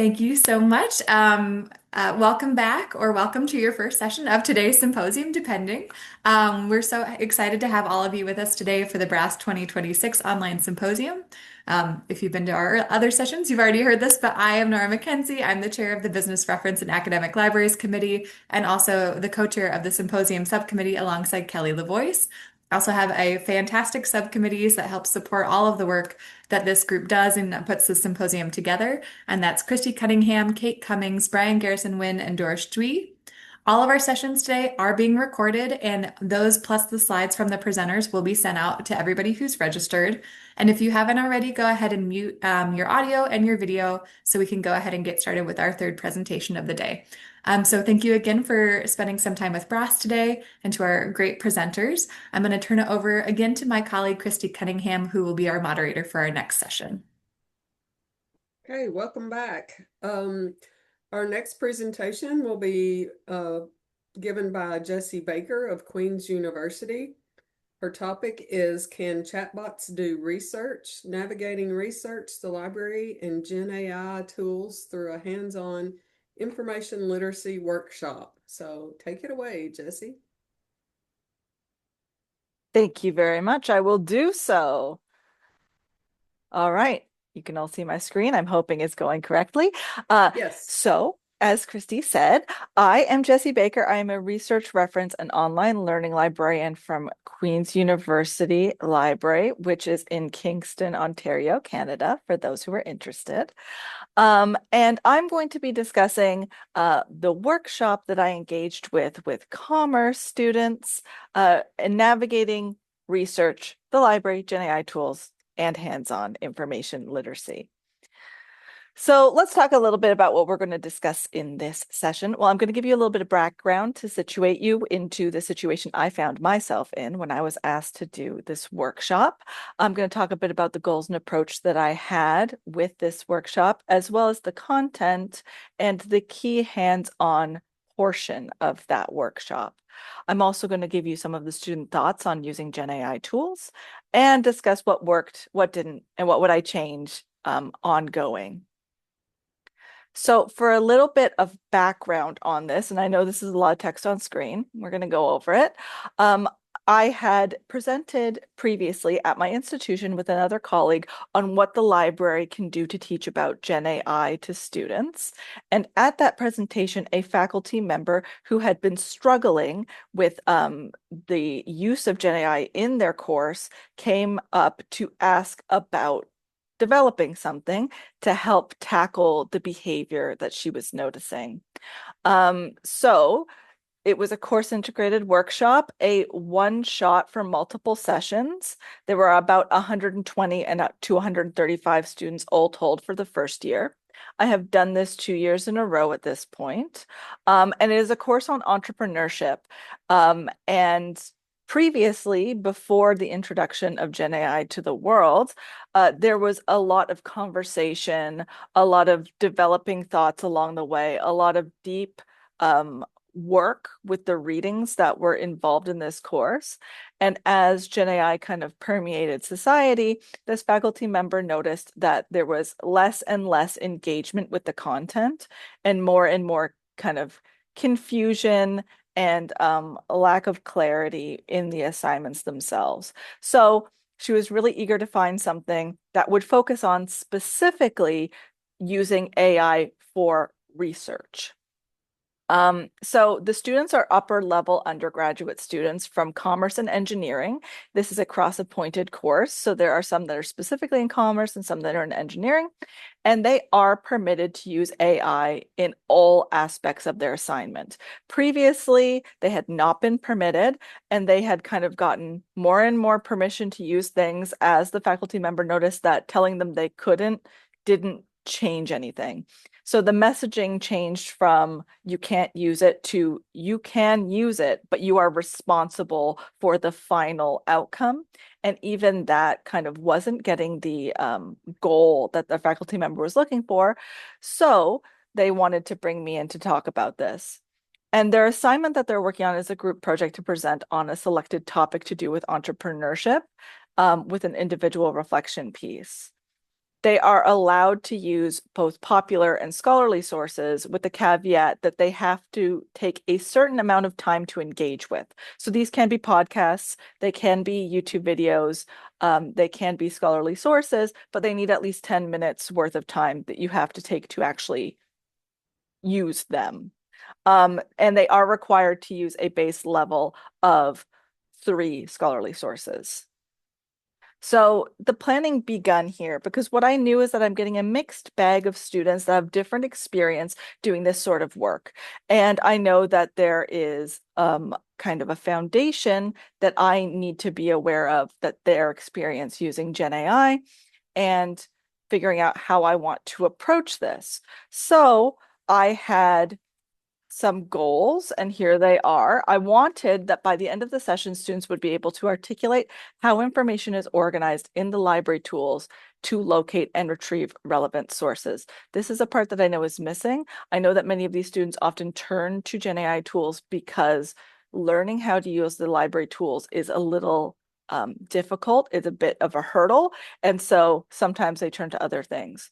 Thank you so much. Welcome back or welcome to your first session of today's symposium, depending. We're so excited to have all of you with us today for the BRASS 2026 online symposium. If you've been to our other sessions, you've already heard this, but I am Nora McKenzie. I'm the chair of the Business Reference and Academic Libraries Committee and also the co-chair of the symposium subcommittee alongside Kelly LaVoice. I also have a fantastic subcommittees that help support all of the work that this group does and that puts the symposium together. And that's Christy Cunningham, Kate Cummings, Brian Garrison Wynn, and Doris Dwee. All of our sessions today are being recorded, and those plus the slides from the presenters will be sent out to everybody who's registered. And if you haven't already, go ahead and mute your audio and your video so we can go ahead and get started with our third presentation of the day. So thank you again for spending some time with Brass today and to our great presenters. I'm going to turn it over again to my colleague, Christy Cunningham, who will be our moderator for our next session. Okay, welcome back. Our next presentation will be given by Jessie Baker of Queen's University. Her topic is Can Chatbots Do Research? Navigating Research, the Library, and GenAI Tools Through a Hands-on Information Literacy Workshop. So take it away, Jessie. Thank you very much. I will do so. All right. You can all see my screen. I'm hoping it's going correctly. Yes. So, as Christy said, I am Jessie Baker. I am a research reference and online learning librarian from Queen's University Library, which is in Kingston, Ontario, Canada, for those who are interested. And I'm going to be discussing the workshop that I engaged with commerce students and navigating research, the library, GenAI tools, and hands-on information literacy. So let's talk a little bit about what we're going to discuss in this session. Well, I'm going to give you a little bit of background to situate you into the situation I found myself in when I was asked to do this workshop. I'm going to talk a bit about the goals and approach that I had with this workshop, as well as the content and the key hands-on portion of that workshop. I'm also going to give you some of the student thoughts on using GenAI tools and discuss what worked, what didn't, and what would I change ongoing. So for a little bit of background on this, and I know this is a lot of text on screen, we're going to go over it. I had presented previously at my institution with another colleague on what the library can do to teach about GenAI to students. And at that presentation, a faculty member who had been struggling with the use of GenAI in their course came up to ask about developing something to help tackle the behavior that she was noticing. So it was a course integrated workshop, a one shot for multiple sessions. There were about 120 and up to 135 students all told for the first year. I have done this 2 years in a row at this point. And it is a course on entrepreneurship. And previously, before the introduction of GenAI to the world, there was a lot of conversation, a lot of developing thoughts along the way, a lot of deep work with the readings that were involved in this course. And as GenAI kind of permeated society, this faculty member noticed that there was less and less engagement with the content and more kind of confusion and a lack of clarity in the assignments themselves. So she was really eager to find something that would focus on specifically using AI for research. So the students are upper level undergraduate students from commerce and engineering. This is a cross-appointed course. So there are some that are specifically in commerce and some that are in engineering, and they are permitted to use AI in all aspects of their assignment. Previously, they had not been permitted, and they had kind of gotten more and more permission to use things as the faculty member noticed that telling them they couldn't didn't change anything. So the messaging changed from you can't use it to you can use it, but you are responsible for the final outcome. And even that kind of wasn't getting the goal that the faculty member was looking for. So they wanted to bring me in to talk about this. And their assignment that they're working on is a group project to present on a selected topic to do with entrepreneurship with an individual reflection piece. They are allowed to use both popular and scholarly sources with the caveat that they have to take a certain amount of time to engage with. So these can be podcasts, they can be YouTube videos, they can be scholarly sources, but they need at least 10 minutes worth of time that you have to take to actually use them. And they are required to use a base level of 3 scholarly sources. So the planning begun here because what I knew is that I'm getting a mixed bag of students that have different experience doing this sort of work. And I know that there is kind of a foundation that I need to be aware of, that their experience using GenAI and figuring out how I want to approach this. So I had some goals, and here they are. I wanted that by the end of the session, students would be able to articulate how information is organized in the library tools to locate and retrieve relevant sources. This is a part that I know is missing. I know that many of these students often turn to GenAI tools because learning how to use the library tools is a little difficult. It's a bit of a hurdle. And so sometimes they turn to other things.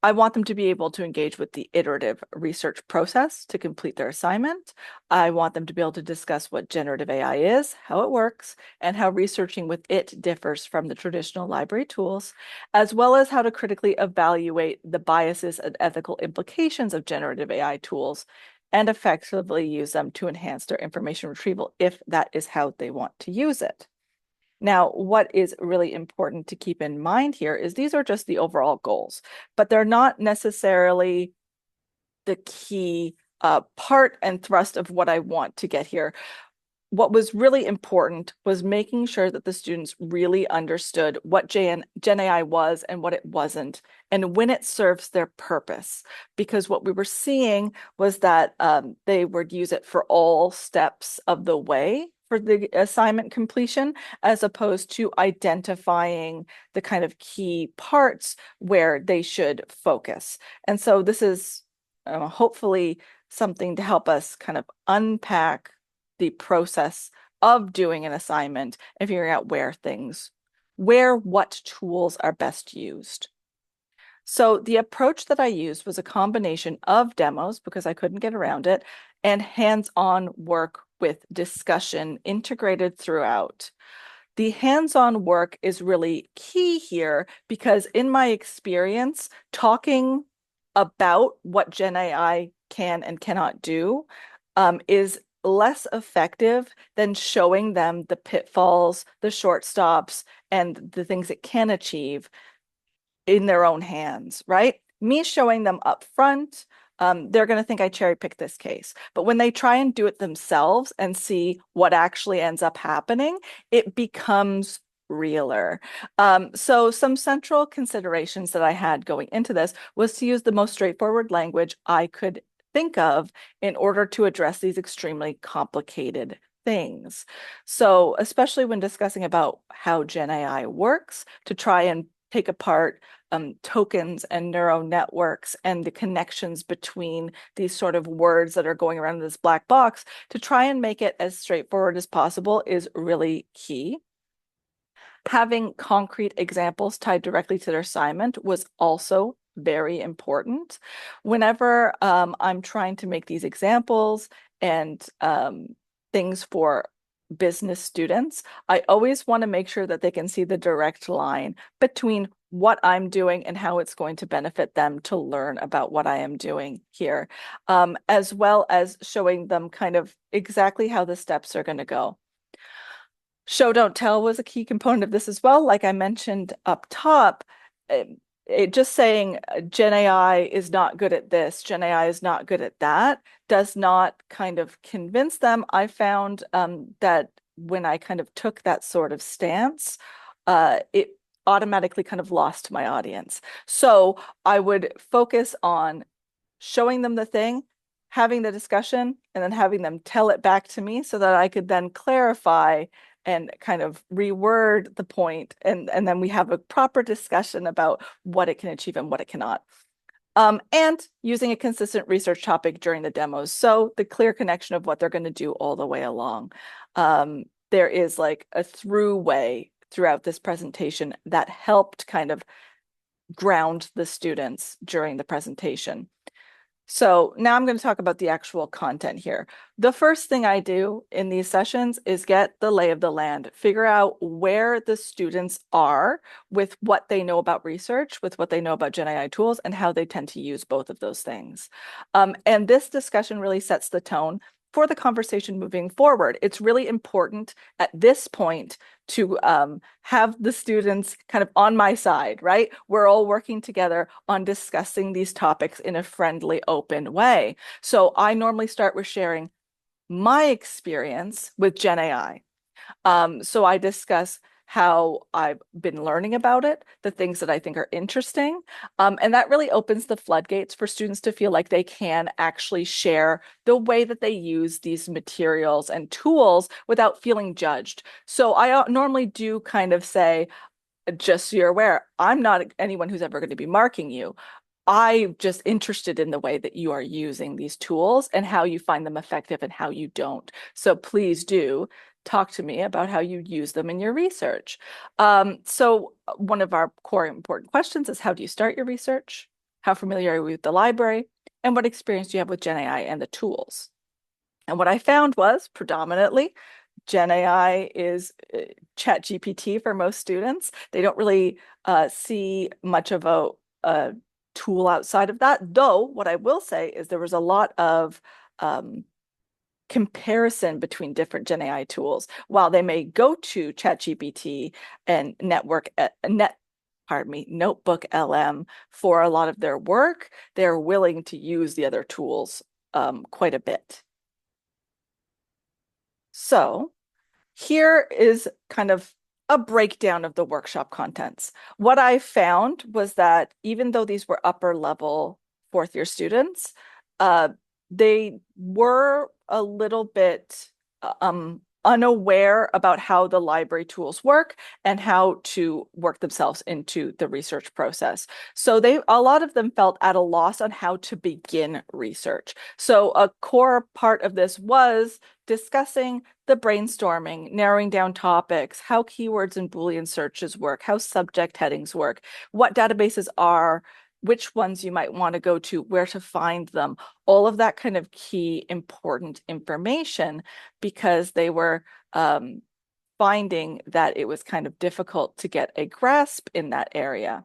I want them to be able to engage with the iterative research process to complete their assignment. I want them to be able to discuss what generative AI is, how it works, and how researching with it differs from the traditional library tools, as well as how to critically evaluate the biases and ethical implications of generative AI tools and effectively use them to enhance their information retrieval if that is how they want to use it. Now, what is really important to keep in mind here is these are just the overall goals, but they're not necessarily the key part and thrust of what I want to get here. What was really important was making sure that the students really understood what GenAI was and what it wasn't, and when it serves their purpose. Because what we were seeing was that they would use it for all steps of the way for the assignment completion, as opposed to identifying the kind of key parts where they should focus. And so this is hopefully something to help us kind of unpack the process of doing an assignment and figuring out where what tools are best used. So the approach that I used was a combination of demos, because I couldn't get around it, and hands-on work with discussion integrated throughout. The hands-on work is really key here because in my experience, talking about what GenAI can and cannot do is less effective than showing them the pitfalls, the short stops, and the things it can achieve in their own hands, right? Me showing them up front, they're going to think I cherry picked this case. But when they try and do it themselves and see what actually ends up happening, it becomes realer. So some central considerations that I had going into this was to use the most straightforward language I could think of in order to address these extremely complicated things. So especially when discussing about how GenAI works, to try and take apart tokens and neural networks and the connections between these sort of words that are going around in this black box, to try and make it as straightforward as possible is really key. Having concrete examples tied directly to their assignment was also very important. Whenever I'm trying to make these examples and things for business students, I always want to make sure that they can see the direct line between what I'm doing and how it's going to benefit them to learn about what I am doing here, as well as showing them kind of exactly how the steps are going to go. Show don't tell was a key component of this as well. Like I mentioned up top, just saying Gen AI is not good at this, Gen AI is not good at that, does not kind of convince them. I found that when I kind of took that sort of stance, it automatically kind of lost my audience. So I would focus on showing them the thing, having the discussion, and then having them tell it back to me so that I could then clarify and kind of reword the point, and then we have a proper discussion about what it can achieve and what it cannot. And using a consistent research topic during the demos. So the clear connection of what they're going to do all the way along. There is like a through way throughout this presentation that helped kind of ground the students during the presentation. So now I'm going to talk about the actual content here. The first thing I do in these sessions is get the lay of the land, figure out where the students are with what they know about research, with what they know about GenAI tools, and how they tend to use both of those things. And this discussion really sets the tone for the conversation moving forward. It's really important at this point to have the students kind of on my side, right? We're all working together on discussing these topics in a friendly, open way. So I normally start with sharing my experience with GenAI. So I discuss how I've been learning about it, the things that I think are interesting. And that really opens the floodgates for students to feel like they can actually share the way that they use these materials and tools without feeling judged. So I normally do kind of say, just so you're aware, I'm not anyone who's ever going to be marking you. I'm just interested in the way that you are using these tools and how you find them effective and how you don't. So please do talk to me about how you use them in your research. So one of our core important questions is, how do you start your research? How familiar are you with the library? And what experience do you have with GenAI and the tools? And what I found was predominantly GenAI is ChatGPT for most students. They don't really see much of a tool outside of that. Though, what I will say is there was a lot of comparison between different GenAI tools. While they may go to ChatGPT and Notebook LM for a lot of their work, they're willing to use the other tools quite a bit. So here is kind of a breakdown of the workshop contents. What I found was that even though these were upper level fourth year students, they were a little bit unaware about how the library tools work and how to work themselves into the research process. So a lot of them felt at a loss on how to begin research. So a core part of this was discussing the brainstorming, narrowing down topics, how keywords and Boolean searches work, how subject headings work, what databases are, which ones you might want to go to, where to find them, all of that kind of key important information, because they were finding that it was kind of difficult to get a grasp in that area.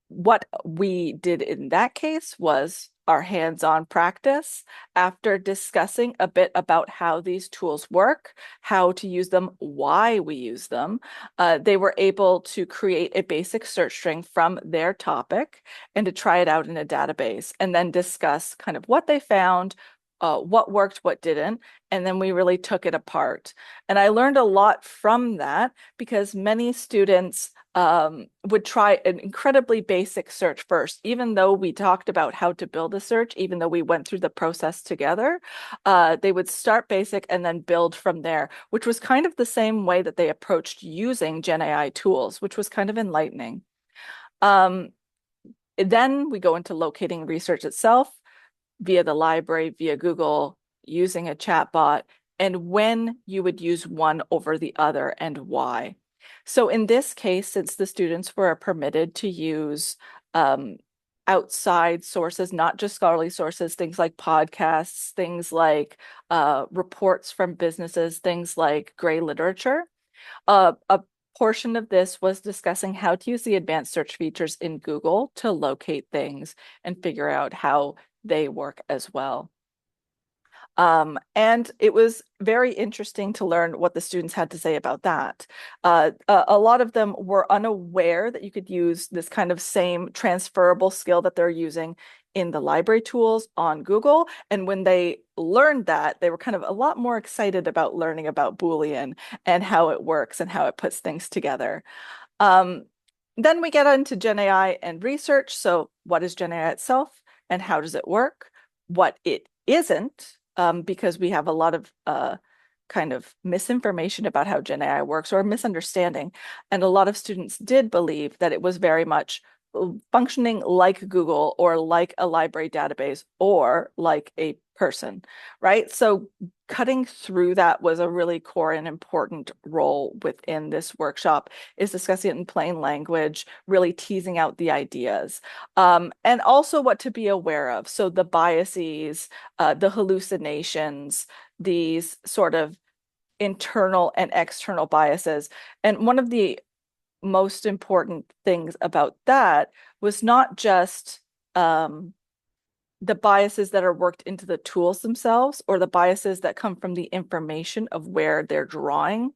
What we did in that case was our hands-on practice. After discussing a bit about how these tools work, how to use them, why we use them, they were able to create a basic search string from their topic and to try it out in a database and then discuss kind of what they found, what worked, what didn't, and then we really took it apart. And I learned a lot from that because many students would try an incredibly basic search first, even though we talked about how to build a search, even though we went through the process together, they would start basic and then build from there, which was kind of the same way that they approached using GenAI tools, which was kind of enlightening. Then we go into locating research itself via the library, via Google, using a chatbot, and when you would use one over the other and why. So in this case, since the students were permitted to use outside sources, not just scholarly sources, things like podcasts, things like reports from businesses, things like gray literature, a portion of this was discussing how to use the advanced search features in Google to locate things and figure out how they work as well. And it was very interesting to learn what the students had to say about that. A lot of them were unaware that you could use this kind of same transferable skill that they're using in the library tools on Google. And when they learned that, they were kind of a lot more excited about learning about Boolean and how it works and how it puts things together. Then we get into GenAI and research. So what is GenAI itself and how does it work? What it isn't, because we have a lot of kind of misinformation about how GenAI works or misunderstanding. And a lot of students did believe that it was very much functioning like Google or like a library database or like a person, right? So cutting through that was a really core and important role within this workshop, is discussing it in plain language, really teasing out the ideas, and also what to be aware of. So the biases, the hallucinations, these sort of internal and external biases. And one of the most important things about that was not just the biases that are worked into the tools themselves or the biases that come from the information of where they're drawing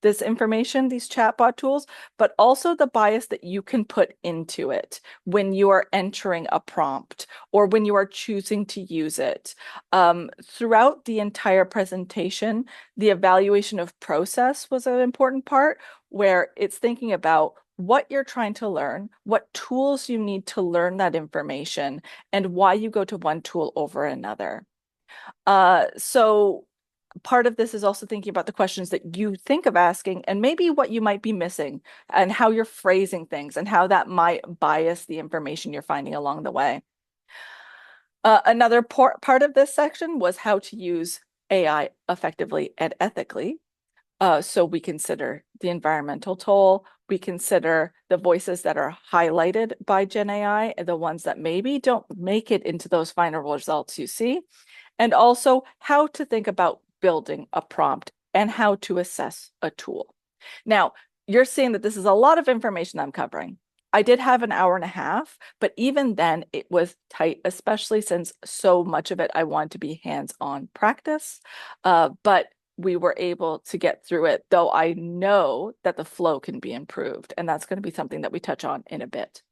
this information, these chatbot tools, but also the bias that you can put into it when you are entering a prompt or when you are choosing to use it. Throughout the entire presentation, the evaluation of process was an important part where it's thinking about what you're trying to learn, what tools you need to learn that information, and why you go to one tool over another. So part of this is also thinking about the questions that you think of asking and maybe what you might be missing and how you're phrasing things and how that might bias the information you're finding along the way. Another part of this section was how to use AI effectively and ethically. So we consider the environmental toll, we consider the voices that are highlighted by GenAI, and the ones that maybe don't make it into those final results you see, and also how to think about building a prompt and how to assess a tool. Now, you're seeing that this is a lot of information I'm covering. I did have an hour and a half, but even then it was tight, especially since so much of it I want to be hands-on practice. But we were able to get through it, though I know that the flow can be improved, and that's going to be something that we touch on in a bit.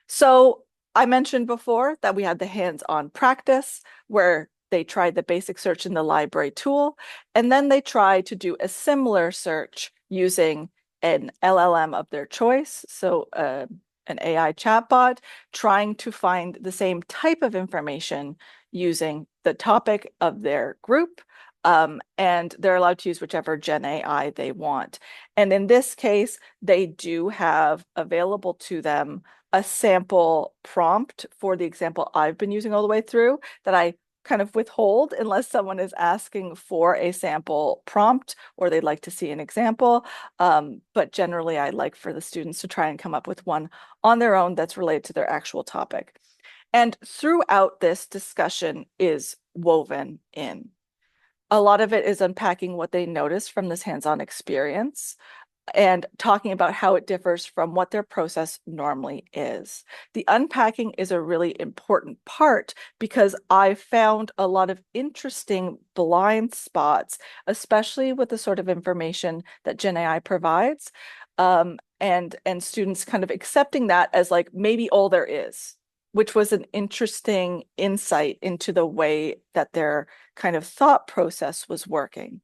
So I mentioned before that we had the hands-on practice where they tried the basic search in the library tool, and then they tried to do a similar search using an LLM of their choice, so an AI chatbot, trying to find the same type of information using the topic of their group, and they're allowed to use whichever GenAI they want. And in this case, they do have available to them a sample prompt for the example I've been using all the way through that I kind of withhold unless someone is asking for a sample prompt or they'd like to see an example. But generally, I like for the students to try and come up with one on their own that's related to their actual topic. And throughout this discussion is woven in. A lot of it is unpacking what they noticed from this hands-on experience and talking about how it differs from what their process normally is. The unpacking is a really important part because I found a lot of interesting blind spots, especially with the sort of information that GenAI provides, and students kind of accepting that as like maybe all there is, which was an interesting insight into the way that their kind of thought process was working.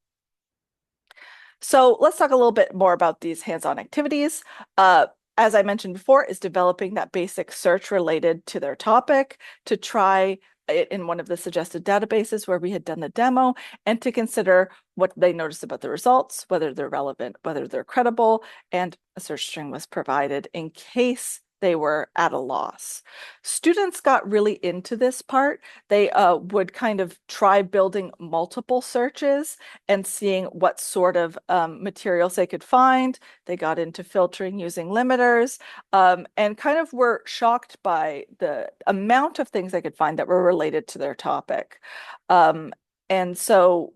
So let's talk a little bit more about these hands-on activities. As I mentioned before, is developing that basic search related to their topic, to try it in one of the suggested databases where we had done the demo, and to consider what they noticed about the results, whether they're relevant, whether they're credible, and a search string was provided in case they were at a loss. Students got really into this part. They would kind of try building multiple searches and seeing what sort of materials they could find. They got into filtering using limiters, and kind of were shocked by the amount of things they could find that were related to their topic. And so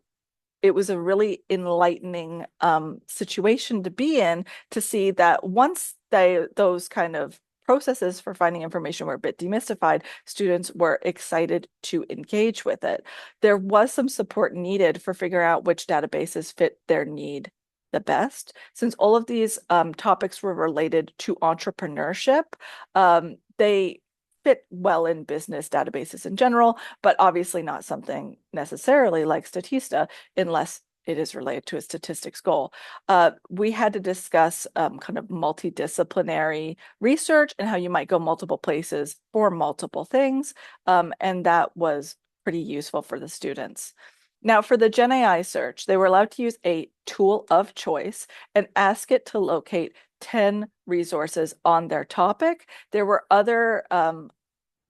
it was a really enlightening situation to be in, to see that once those kind of processes for finding information were a bit demystified, students were excited to engage with it. There was some support needed for figuring out which databases fit their need the best. Since all of these topics were related to entrepreneurship, they fit well in business databases in general, but obviously not something necessarily like Statista unless it is related to a statistics goal. We had to discuss kind of multidisciplinary research and how you might go multiple places for multiple things. And that was pretty useful for the students. Now, for the GenAI search, they were allowed to use a tool of choice and ask it to locate 10 resources on their topic. There were other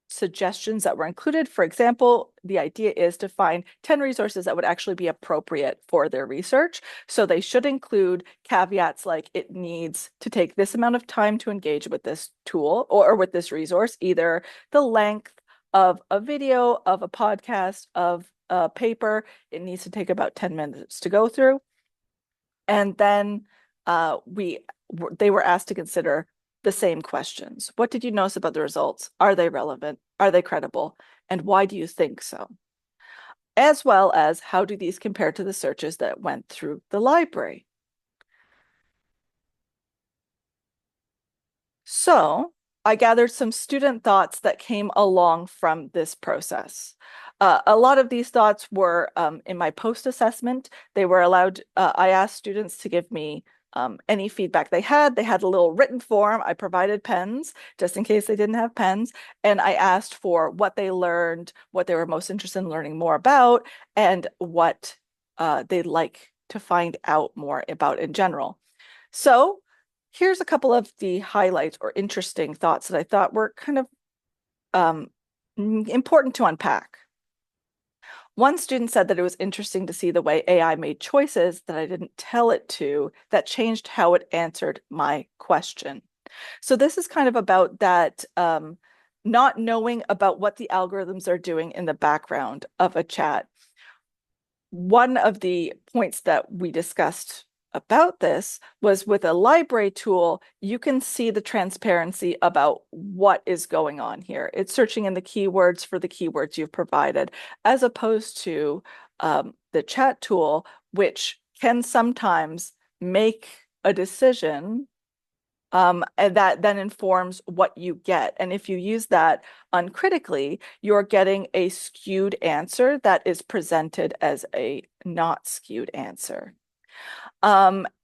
suggestions that were included. For example, the idea is to find 10 resources that would actually be appropriate for their research. So they should include caveats like it needs to take this amount of time to engage with this tool or with this resource, either the length of a video, of a podcast, of a paper. It needs to take about 10 minutes to go through. And then they were asked to consider the same questions. What did you notice about the results? Are they relevant? Are they credible? And why do you think so? As well as how do these compare to the searches that went through the library? So I gathered some student thoughts that came along from this process. A lot of these thoughts were in my post-assessment. They were allowed, I asked students to give me any feedback they had. They had a little written form. I provided pens just in case they didn't have pens. And I asked for what they learned, what they were most interested in learning more about, and what they'd like to find out more about in general. So here's a couple of the highlights or interesting thoughts that I thought were kind of important to unpack. One student said that it was interesting to see the way AI made choices that I didn't tell it to that changed how it answered my question. So this is kind of about that not knowing about what the algorithms are doing in the background of a chat. One of the points that we discussed about this was with a library tool, you can see the transparency about what is going on here. It's searching in the keywords for the keywords you've provided, as opposed to the chat tool, which can sometimes make a decision and that then informs what you get. And if you use that uncritically, you're getting a skewed answer that is presented as a not skewed answer.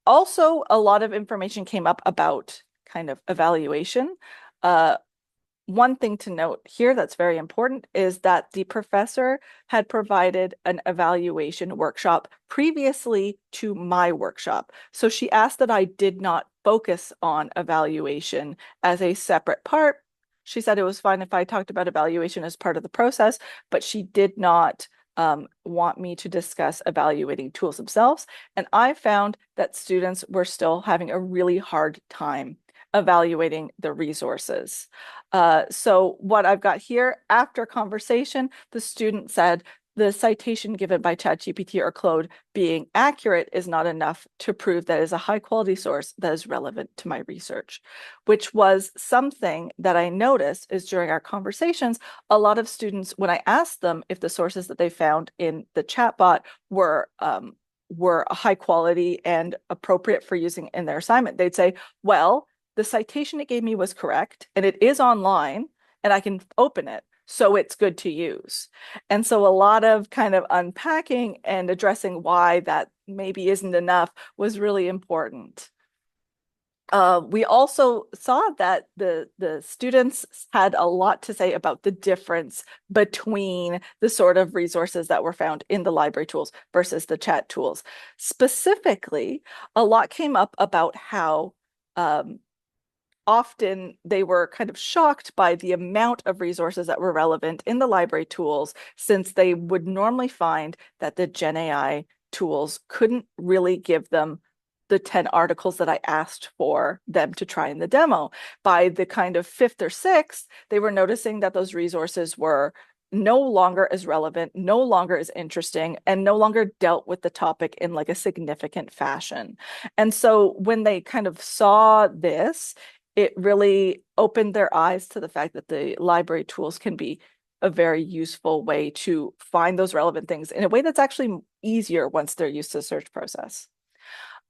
Also, a lot of information came up about kind of evaluation. One thing to note here that's very important is that the professor had provided an evaluation workshop previously to my workshop. So she asked that I did not focus on evaluation as a separate part. She said it was fine if I talked about evaluation as part of the process, but she did not want me to discuss evaluating tools themselves. And I found that students were still having a really hard time evaluating the resources. So what I've got here, after conversation, the student said, the citation given by ChatGPT or Claude being accurate is not enough to prove that is a high quality source that is relevant to my research, which was something that I noticed is during our conversations, a lot of students, when I asked them if the sources that they found in the chatbot were high quality and appropriate for using in their assignment, they'd say, well, the citation it gave me was correct and it is online and I can open it. So it's good to use. And so a lot of kind of unpacking and addressing why that maybe isn't enough was really important. We also saw that the students had a lot to say about the difference between the sort of resources that were found in the library tools versus the chat tools. Specifically, a lot came up about how often they were kind of shocked by the amount of resources that were relevant in the library tools, since they would normally find that the GenAI tools couldn't really give them the 10 articles that I asked for them to try in the demo. By the kind of fifth or sixth, they were noticing that those resources were no longer as relevant, no longer as interesting, and no longer dealt with the topic in like a significant fashion. And so when they kind of saw this, it really opened their eyes to the fact that the library tools can be a very useful way to find those relevant things in a way that's actually easier once they're used to the search process.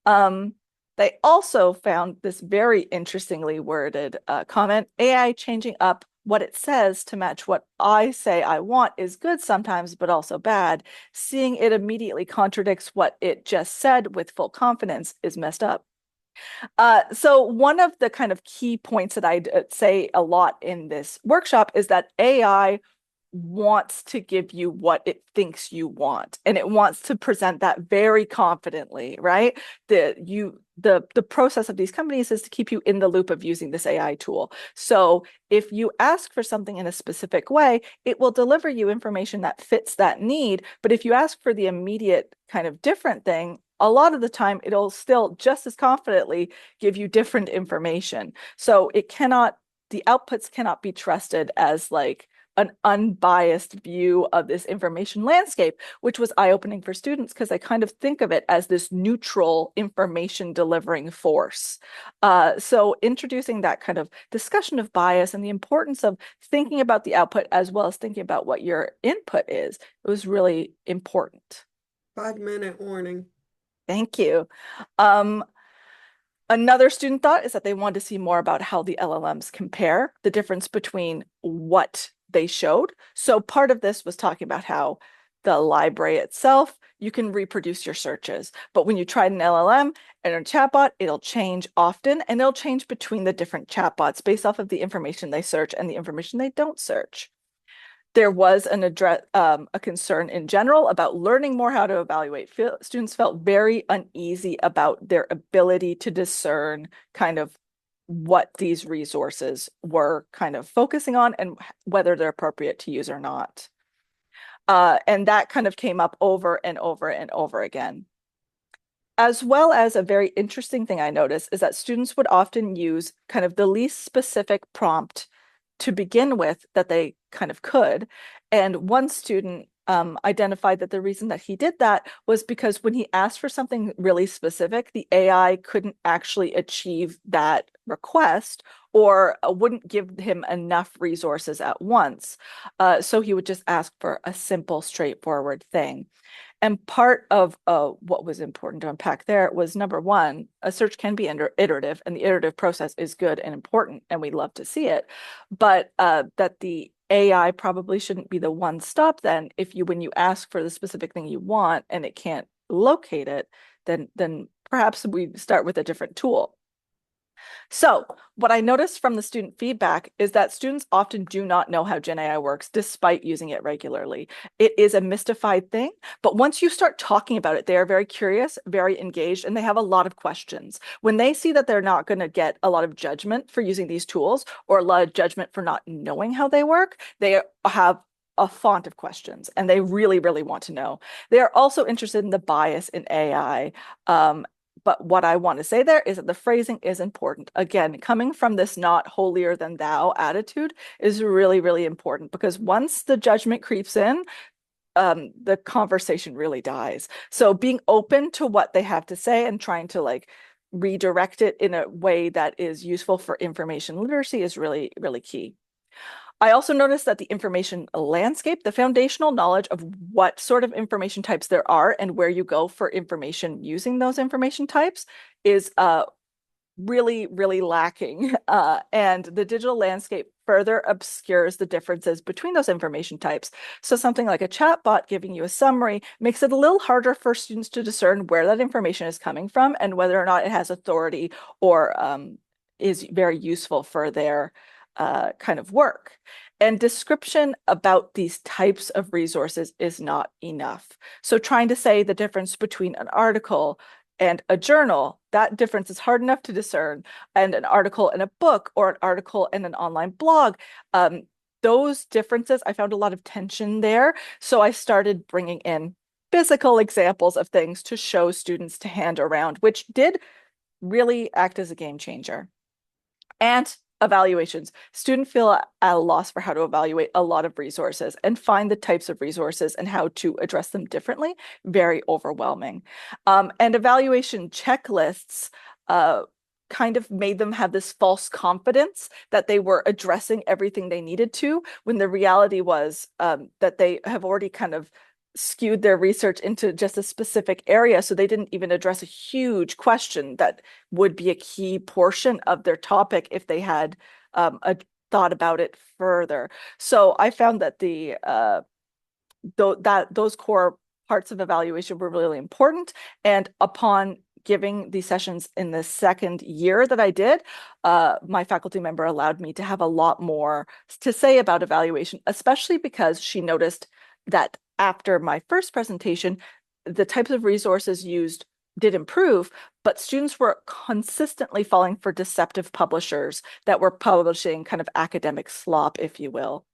They also found this very interestingly worded comment, AI changing up what it says to match what I say I want is good sometimes, but also bad. Seeing it immediately contradicts what it just said with full confidence is messed up. So one of the kind of key points that I'd say a lot in this workshop is that AI wants to give you what it thinks you want, and it wants to present that very confidently, right? The process of these companies is to keep you in the loop of using this AI tool. So if you ask for something in a specific way, it will deliver you information that fits that need. But if you ask for the immediate kind of different thing, a lot of the time it'll still just as confidently give you different information. So the outputs cannot be trusted as like an unbiased view of this information landscape, which was eye-opening for students because I kind of think of it as this neutral information delivering force. So introducing that kind of discussion of bias and the importance of thinking about the output as well as thinking about what your input is, it was really important. 5-minute warning. Thank you. Another student thought is that they wanted to see more about how the LLMs compare, the difference between what they showed. So part of this was talking about how the library itself, you can reproduce your searches. But when you try an LLM and a chatbot, it'll change often, and it'll change between the different chatbots based off of the information they search and the information they don't search. There was a concern in general about learning more how to evaluate. Students felt very uneasy about their ability to discern kind of what these resources were kind of focusing on and whether they're appropriate to use or not. And that kind of came up over and over and over again. As well as a very interesting thing I noticed is that students would often use kind of the least specific prompt to begin with that they kind of could. And one student identified that the reason that he did that was because when he asked for something really specific, the AI couldn't actually achieve that request or wouldn't give him enough resources at once. So he would just ask for a simple, straightforward thing. And part of what was important to unpack there was number one, a search can be iterative, and the iterative process is good and important, and we love to see it. But that the AI probably shouldn't be the one stop then if when you ask for the specific thing you want and it can't locate it, then perhaps we start with a different tool. So what I noticed from the student feedback is that students often do not know how GenAI works despite using it regularly. It is a mystified thing, but once you start talking about it, they are very curious, very engaged, and they have a lot of questions. When they see that they're not going to get a lot of judgment for using these tools or a lot of judgment for not knowing how they work, they have a font of questions and they really, really want to know. They are also interested in the bias in AI. But what I want to say there is that the phrasing is important. Again, coming from this not holier than thou attitude is really, really important because once the judgment creeps in, the conversation really dies. So being open to what they have to say and trying to like redirect it in a way that is useful for information literacy is really, really key. I also noticed that the information landscape, the foundational knowledge of what sort of information types there are and where you go for information using those information types is really, really lacking. And the digital landscape further obscures the differences between those information types. So something like a chatbot giving you a summary makes it a little harder for students to discern where that information is coming from and whether or not it has authority or is very useful for their kind of work. And description about these types of resources is not enough. So trying to say the difference between an article and a journal, that difference is hard enough to discern, and an article and a book or an article and an online blog, those differences, I found a lot of tension there. So I started bringing in physical examples of things to show students to hand around, which did really act as a game changer. And evaluations. Students feel at a loss for how to evaluate a lot of resources and find the types of resources and how to address them differently. Very overwhelming. And evaluation checklists kind of made them have this false confidence that they were addressing everything they needed to, when the reality was that they have already kind of skewed their research into just a specific area. So they didn't even address a huge question that would be a key portion of their topic if they had thought about it further. So I found that those core parts of evaluation were really important. And upon giving these sessions in the second year that I did, my faculty member allowed me to have a lot more to say about evaluation, especially because she noticed that after my first presentation, the types of resources used did improve, but students were consistently falling for deceptive publishers that were publishing kind of academic slop, if you will.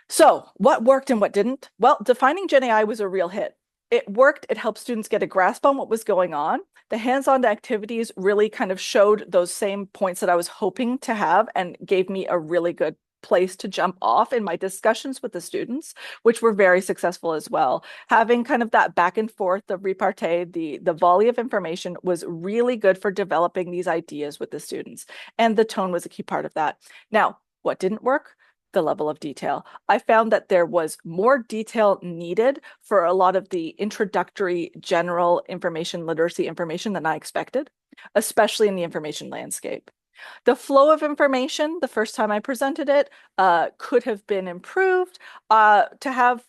So what worked and what didn't? Well, defining GenAI was a real hit. It worked. It helped students get a grasp on what was going on. The hands-on activities really kind of showed those same points that I was hoping to have and gave me a really good place to jump off in my discussions with the students, which were very successful as well. Having kind of that back and forth, the repartee, the volley of information was really good for developing these ideas with the students. And the tone was a key part of that. Now, what didn't work? The level of detail. I found that there was more detail needed for a lot of the introductory general information literacy information than I expected, especially in the information landscape. The flow of information, the first time I presented it, could have been improved to have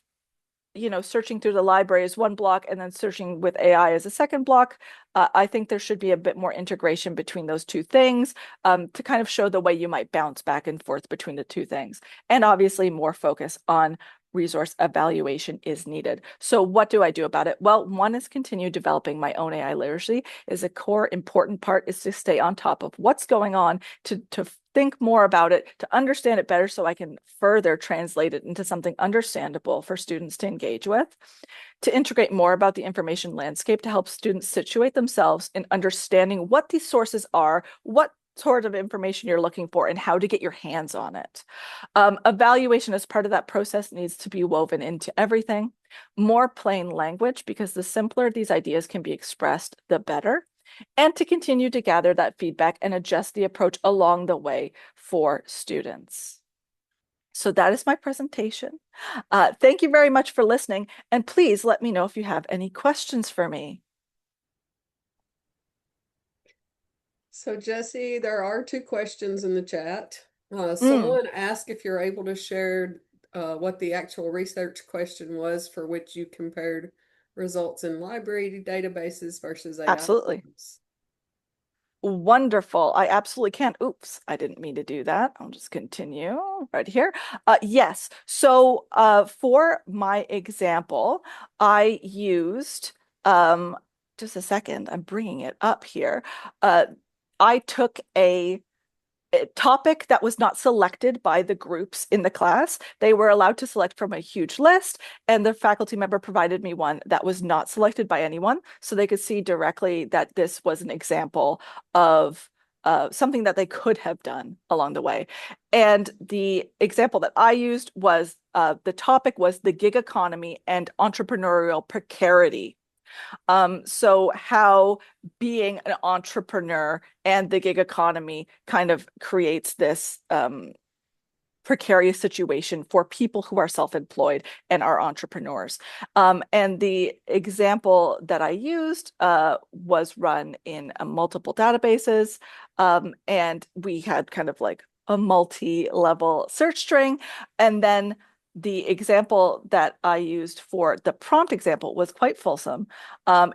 searching through the library as one block and then searching with AI as a second block. I think there should be a bit more integration between those two things to kind of show the way you might bounce back and forth between the two things. And obviously more focus on resource evaluation is needed. So what do I do about it? Well, one is continue developing my own AI literacy. Is a core important part is to stay on top of what's going on, to think more about it, to understand it better so I can further translate it into something understandable for students to engage with, to integrate more about the information landscape to help students situate themselves in understanding what these sources are, what sort of information you're looking for, and how to get your hands on it. Evaluation as part of that process needs to be woven into everything. More plain language, because the simpler these ideas can be expressed, the better. And to continue to gather that feedback and adjust the approach along the way for students. So that is my presentation. Thank you very much for listening. And please let me know if you have any questions for me. So Jesse, there are two questions in the chat. Someone asked if you're able to share what the actual research question was for which you compared results in library databases versus AI Absolutely. tools. Wonderful. I absolutely can. Oops, I didn't mean to do that. I'll just continue right here. Yes. So for my example, I used, just a second, I'm bringing it up here. I took a topic that was not selected by the groups in the class. They were allowed to select from a huge list, and the faculty member provided me one that was not selected by anyone, so they could see directly that this was an example of something that they could have done along the way. And the example that I used was the topic was the gig economy and entrepreneurial precarity. So how being an entrepreneur and the gig economy kind of creates this precarious situation for people who are self-employed and are entrepreneurs. And the example that I used was run in multiple databases, and we had kind of like a multi-level search string, and then the example that I used for the prompt example was quite fulsome.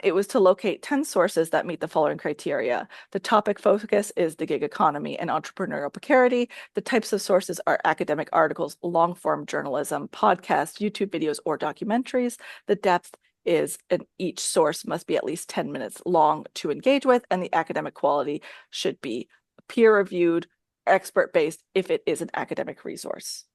It was to locate 10 sources that meet the following criteria. The topic focus is the gig economy and entrepreneurial precarity. The types of sources are academic articles, long-form journalism, podcasts, YouTube videos, or documentaries. The depth is each source must be at least 10 minutes long to engage with, and the academic quality should be peer-reviewed, expert-based if it is an academic resource.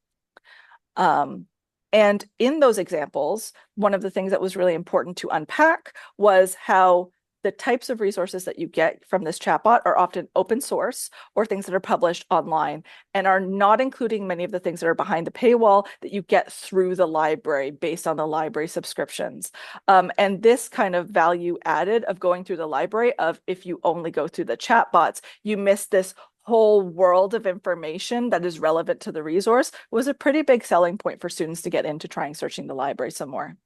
And in those examples, one of the things that was really important to unpack was how the types of resources that you get from this chatbot are often open source or things that are published online and are not including many of the things that are behind the paywall that you get through the library based on the library subscriptions. And this kind of value added of going through the library of if you only go through the chatbots, you miss this whole world of information that is relevant to the resource was a pretty big selling point for students to get into trying searching the library some more.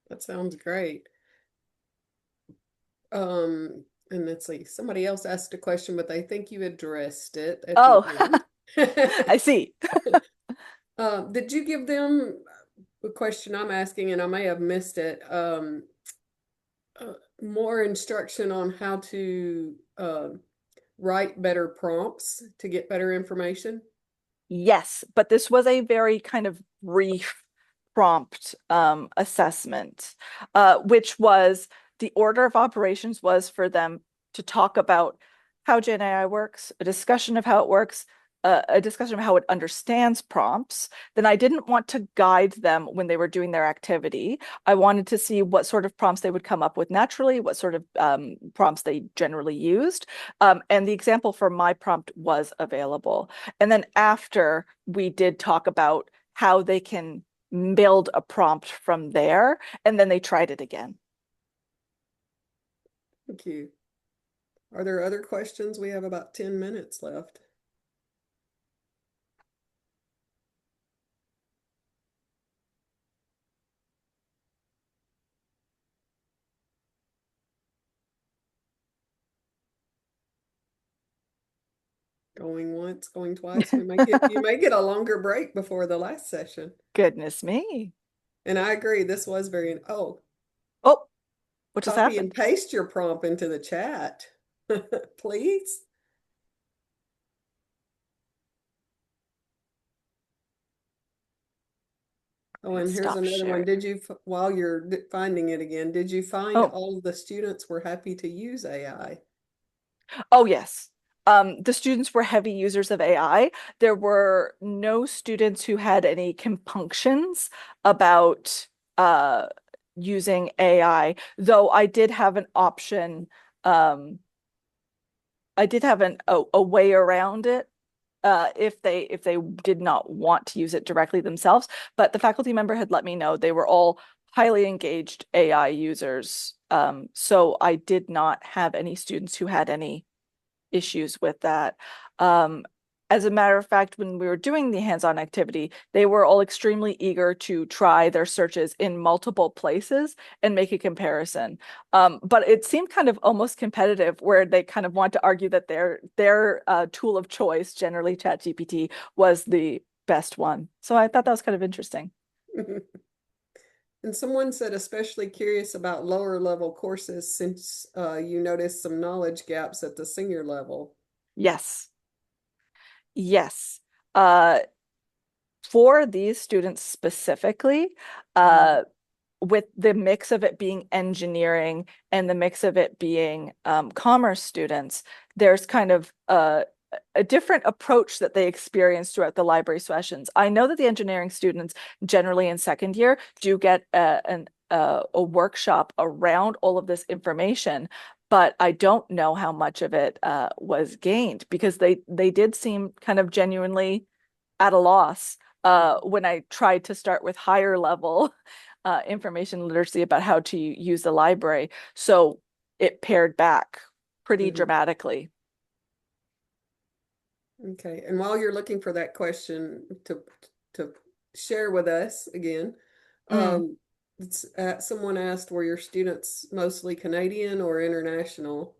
That sounds great. And let's see, somebody else asked a question, but I think you addressed it at the end. I see. Did you give them the question I'm asking, and I may have missed it? more instruction on how to write better prompts to get better information? Yes, but this was a very kind of brief prompt assessment, which was the order of operations was for them to talk about how GenAI works, a discussion of how it works, a discussion of how it understands prompts. Then I didn't want to guide them when they were doing their activity. I wanted to see what sort of prompts they would come up with naturally, what sort of prompts they generally used. And the example for my prompt was available. And then after we did talk about how they can build a prompt from there, and then they tried it again. Thank you. Are there other questions? We have about 10 minutes left. Going once, going twice. You may get a longer break before the last session. Goodness me. And I agree, this was oh, Oh, what just copy and happened? paste your prompt into the chat, please. Oh, and here's Stop another one. sharing. While you're finding it again, did you find Oh, all of the students were happy to use AI? oh yes. The students were heavy users of AI. There were no students who had any compunctions about using AI, though I did have an option. Um, I did have a way around it if they did not want to use it directly themselves. But the faculty member had let me know they were all highly engaged AI users. So I did not have any students who had any issues with that. Um, as a matter of fact, when we were doing the hands-on activity, they were all extremely eager to try their searches in multiple places and make a comparison. But it seemed kind of almost competitive, where they kind of want to argue that their tool of choice, generally ChatGPT, was the best one. So I thought that was kind of interesting. And someone said, especially curious about lower level courses since you noticed some knowledge gaps at the senior level. Yes, yes. Uh, for these students specifically, Mhm. uh, with the mix of it being engineering and the mix of it being commerce students, there's kind of a different approach that they experience throughout the library sessions. I know that the engineering students generally in second year do get a workshop around all of this information, but I don't know how much of it was gained, because they did seem kind of genuinely at a loss when I tried to start with higher level information literacy about how to use the library. So it pared back pretty Mhm. dramatically. Okay. And while you're looking for that question to share with us again, Mm. um, someone asked, were your students mostly Canadian or international?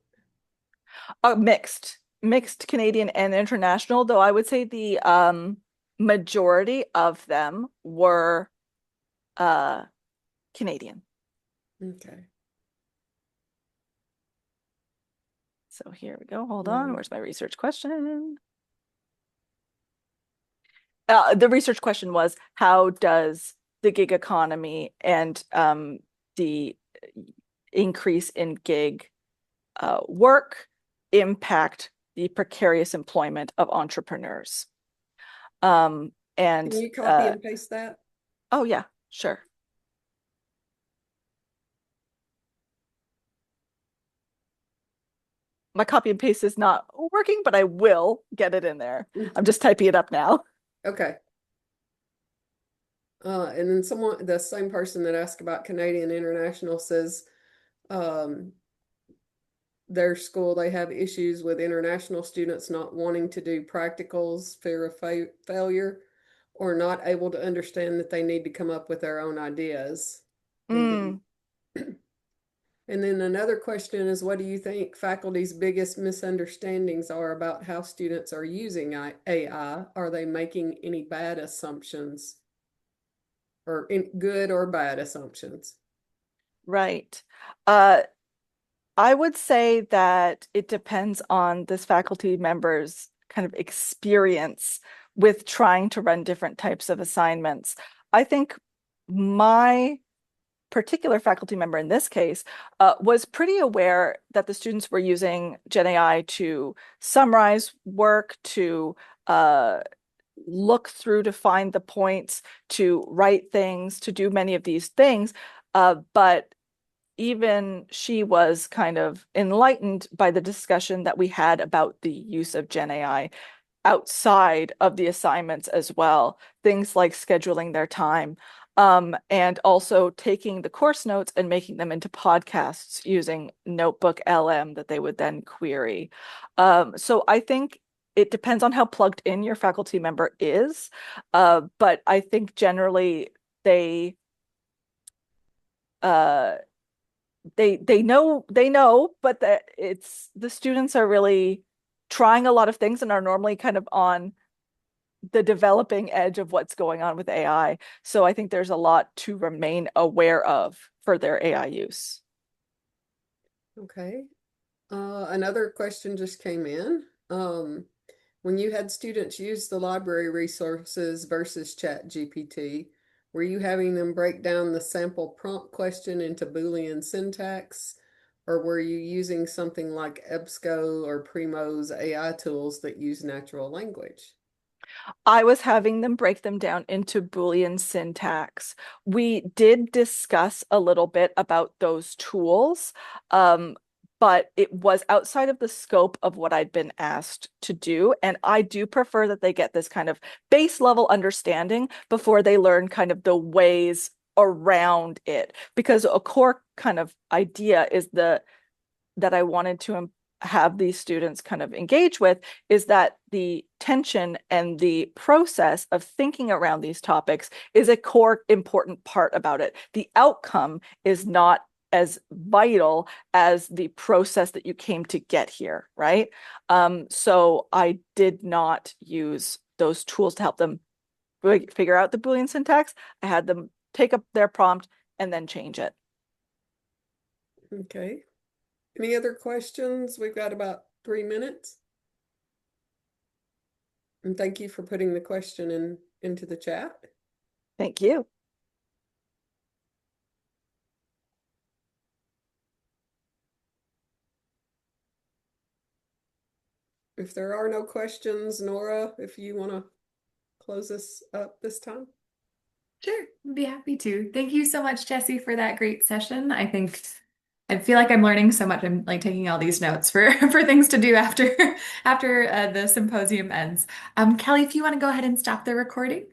Mixed Canadian and international, though I would say the majority of them were uh, Canadian. Okay. So here we go. Hold on. Um, Where's my research question? The research question was, how does the gig economy and the increase in gig work impact the precarious employment of entrepreneurs? can And you copy and paste that? oh yeah, sure. My copy and paste is not working, but I will get it in there. I'm just typing it up now. Okay. And then the same person that asked about Canadian International says, um, their school, they have issues with international students not wanting to do practicals, fear of failure, or not able to understand that they need to come up with their own ideas. And then, Mm, and then another question is, what do you think faculty's biggest misunderstandings are about how students are using AI? Are they making any bad assumptions, or good or bad assumptions? right. Uh, I would say that it depends on this faculty member's kind of experience with trying to run different types of assignments. I think my particular faculty member in this case was pretty aware that the students were using GenAI to summarize work, to look through to find the points, to write things, to do many of these things. But even she was kind of enlightened by the discussion that we had about the use of GenAI outside of the assignments as well, things like scheduling their time, and also taking the course notes and making them into podcasts using Notebook LM that they would then query. So I think it depends on how plugged in your faculty member is, but I think generally they uh, they know, but that it's the students are really trying a lot of things and are normally kind of on the developing edge of what's going on with AI. So I think there's a lot to remain aware of for their AI use. Okay. Another question just came in. When you had students use the library resources versus ChatGPT, were you having them break down the sample prompt question into Boolean syntax, or were you using something like EBSCO or Primo's AI tools that use natural language? I was having them break them down into Boolean syntax. We did discuss a little bit about those tools, but it was outside of the scope of what I'd been asked to do. And I do prefer that they get this kind of base level understanding before they learn kind of the ways around it. Because a core kind of idea is that I wanted to have these students kind of engage with is that the tension and the process of thinking around these topics is a core important part about it. The outcome is not as vital as the process that you came to get here, right? So I did not use those tools to help them figure out the Boolean syntax. I had them take up their prompt and then change it. Okay. Any other questions? We've got about 3 minutes. And thank you for putting the question into the chat. Thank you. If there are no questions, Nora, if you want to close us up this time. Sure, I'd be happy to. Thank you so much, Jesse, for that great session. I feel like I'm learning so much. I'm like taking all these notes for for things to do after after the symposium ends. Kelly, if you want to go ahead and stop the recording.